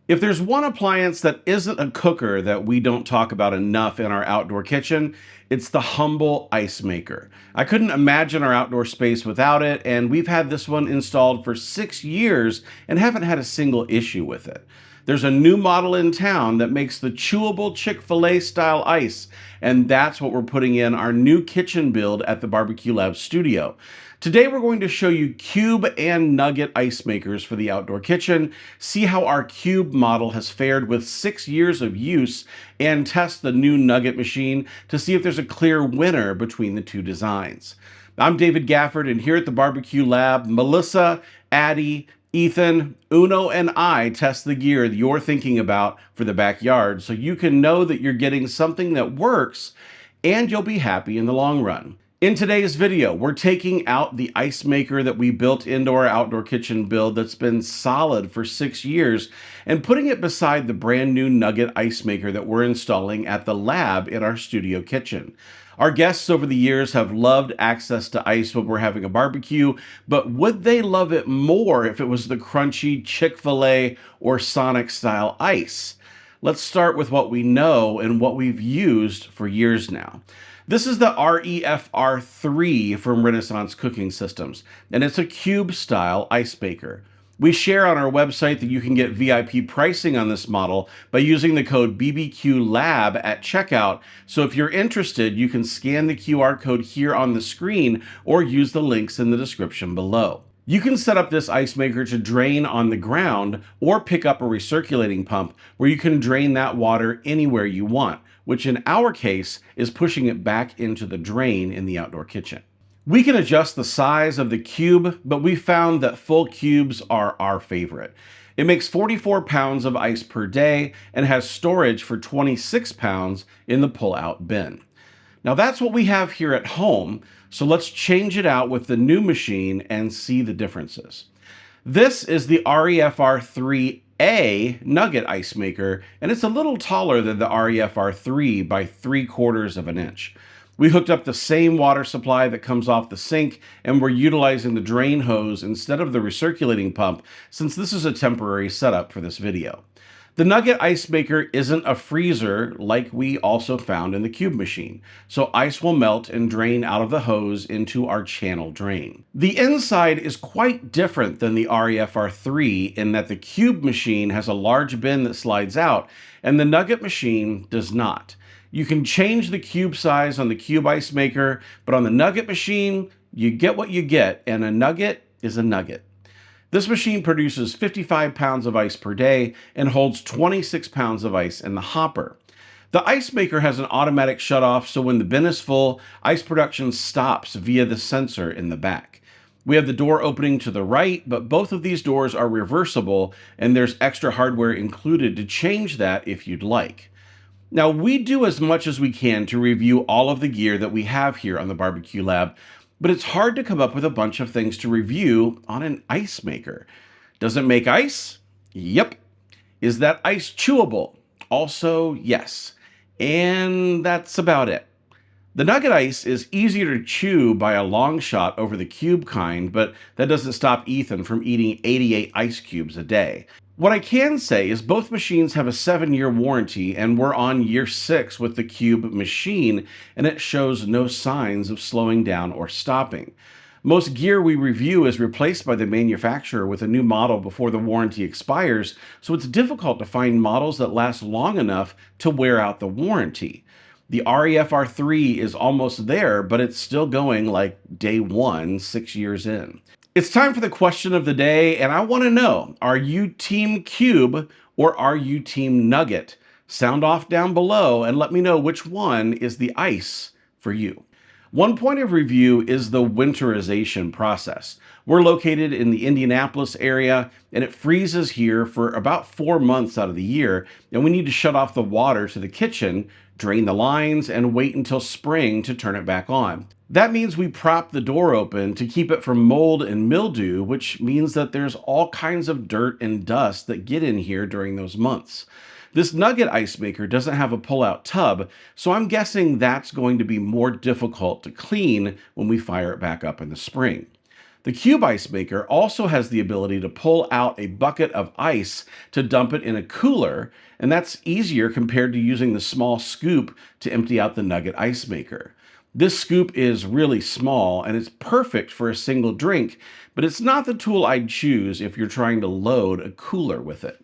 If there's one appliance that isn't a cooker that we don't talk about enough in our outdoor kitchen, it's the humble ice maker. I couldn't imagine our outdoor space without it, and we've had this one installed for 6 years and haven't had a single issue with it. There's a new model in town that makes the chewable Chick-fil-A style ice, and that's what we're putting in our new kitchen build at the Barbecue Lab studio. Today we're going to show you cube and nugget ice makers for the outdoor kitchen, see how our cube model has fared with 6 years of use, and test the new nugget machine to see if there's a clear winner between the two designs. I'm David Gafford, and here at the Barbecue Lab, Melissa, Addie, Ethan, Uno, and I test the gear that you're thinking about for the backyard so you can know that you're getting something that works and you'll be happy in the long run. In today's video, we're taking out the ice maker that we built into our outdoor kitchen build that's been solid for 6 years and putting it beside the brand new Nugget ice maker that we're installing at the lab in our studio kitchen. Our guests over the years have loved access to ice when we're having a barbecue, but would they love it more if it was the crunchy Chick-fil-A or Sonic style ice? Let's start with what we know and what we've used for years now. This is the REFR3 from Renaissance Cooking Systems, and it's a cube-style ice maker. We share on our website that you can get VIP pricing on this model by using the code BBQLAB at checkout. So if you're interested, you can scan the QR code here on the screen or use the links in the description below. You can set up this ice maker to drain on the ground or pick up a recirculating pump where you can drain that water anywhere you want, which in our case is pushing it back into the drain in the outdoor kitchen. We can adjust the size of the cube, but we found that full cubes are our favorite. It makes 44 pounds of ice per day and has storage for 26 pounds in the pull-out bin. Now that's what we have here at home, so let's change it out with the new machine and see the differences. This is the REFR3A Nugget ice maker, and it's a little taller than the REFR3 by 3/4 of an inch. We hooked up the same water supply that comes off the sink, and we're utilizing the drain hose instead of the recirculating pump, since this is a temporary setup for this video. The Nugget ice maker isn't a freezer like we also found in the cube machine, so ice will melt and drain out of the hose into our channel drain. The inside is quite different than the REFR3 in that the cube machine has a large bin that slides out, and the Nugget machine does not. You can change the cube size on the cube ice maker, but on the Nugget machine, you get what you get, and a nugget is a nugget. This machine produces 55 pounds of ice per day and holds 26 pounds of ice in the hopper. The ice maker has an automatic shutoff, so when the bin is full, ice production stops via the sensor in the back. We have the door opening to the right, but both of these doors are reversible, and there's extra hardware included to change that if you'd like. Now, we do as much as we can to review all of the gear that we have here on the Barbecue Lab, but it's hard to come up with a bunch of things to review on an ice maker. Does it make ice? Yep. Is that ice chewable? Also, yes. And that's about it. The Nugget ice is easier to chew by a long shot over the cube kind, but that doesn't stop Ethan from eating 88 ice cubes a day. What I can say is both machines have a 7-year warranty, and we're on year 6 with the cube machine, and it shows no signs of slowing down or stopping. Most gear we review is replaced by the manufacturer with a new model before the warranty expires, so it's difficult to find models that last long enough to wear out the warranty. The REFR3 is almost there, but it's still going like day 1, 6 years in. It's time for the question of the day, and I want to know, are you Team Cube or are you Team Nugget? Sound off down below and let me know which one is the ice for you. One point of review is the winterization process. We're located in the Indianapolis area, and it freezes here for about 4 months out of the year, and we need to shut off the water to the kitchen, drain the lines, and wait until spring to turn it back on. That means we prop the door open to keep it from mold and mildew, which means that there's all kinds of dirt and dust that get in here during those months. This Nugget ice maker doesn't have a pull-out tub, so I'm guessing that's going to be more difficult to clean when we fire it back up in the spring. The cube ice maker also has the ability to pull out a bucket of ice to dump it in a cooler, and that's easier compared to using the small scoop to empty out the Nugget ice maker. This scoop is really small and it's perfect for a single drink, but it's not the tool I'd choose if you're trying to load a cooler with it.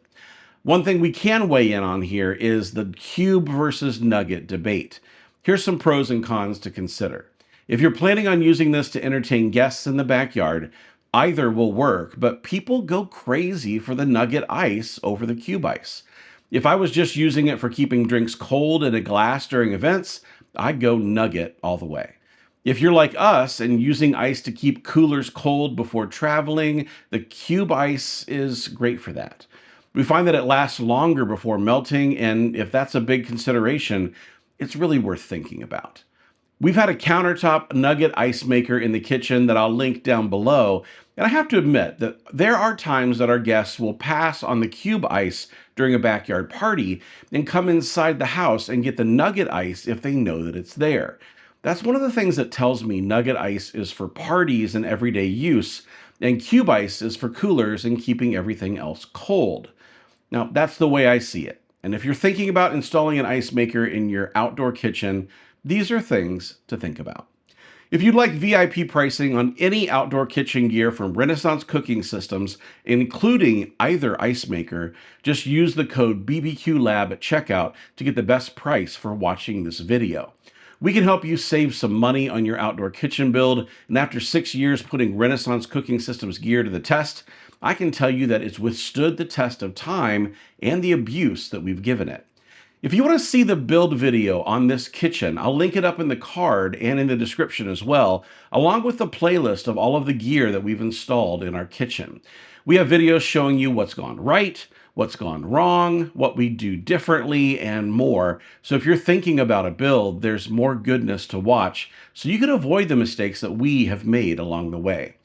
One thing we can weigh in on here is the cube versus Nugget debate. Here's some pros and cons to consider. If you're planning on using this to entertain guests in the backyard, either will work, but people go crazy for the Nugget ice over the cube ice. If I was just using it for keeping drinks cold in a glass during events, I'd go Nugget all the way. If you're like us and using ice to keep coolers cold before traveling, the cube ice is great for that. We find that it lasts longer before melting, and if that's a big consideration, it's really worth thinking about. We've had a countertop Nugget ice maker in the kitchen that I'll link down below, and I have to admit that there are times that our guests will pass on the cube ice during a backyard party and come inside the house and get the Nugget ice if they know that it's there. That's one of the things that tells me Nugget ice is for parties and everyday use, and cube ice is for coolers and keeping everything else cold. Now, that's the way I see it. And if you're thinking about installing an ice maker in your outdoor kitchen, these are things to think about. If you'd like VIP pricing on any outdoor kitchen gear from Renaissance Cooking Systems, including either ice maker, just use the code BBQLab at checkout to get the best price for watching this video. We can help you save some money on your outdoor kitchen build, and after 6 years putting Renaissance Cooking Systems gear to the test, I can tell you that it's withstood the test of time and the abuse that we've given it. If you want to see the build video on this kitchen, I'll link it up in the card and in the description as well, along with the playlist of all of the gear that we've installed in our kitchen. We have videos showing you what's gone right, what's gone wrong, what we do differently, and more. So if you're thinking about a build, there's more goodness to watch so you can avoid the mistakes that we have made along the way.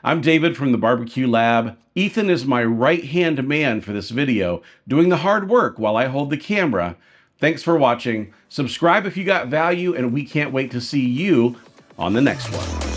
I'm David from the Barbecue Lab. Ethan is my right-hand man for this video, doing the hard work while I hold the camera. Thanks for watching. Subscribe if you got value, and we can't wait to see you on the next one.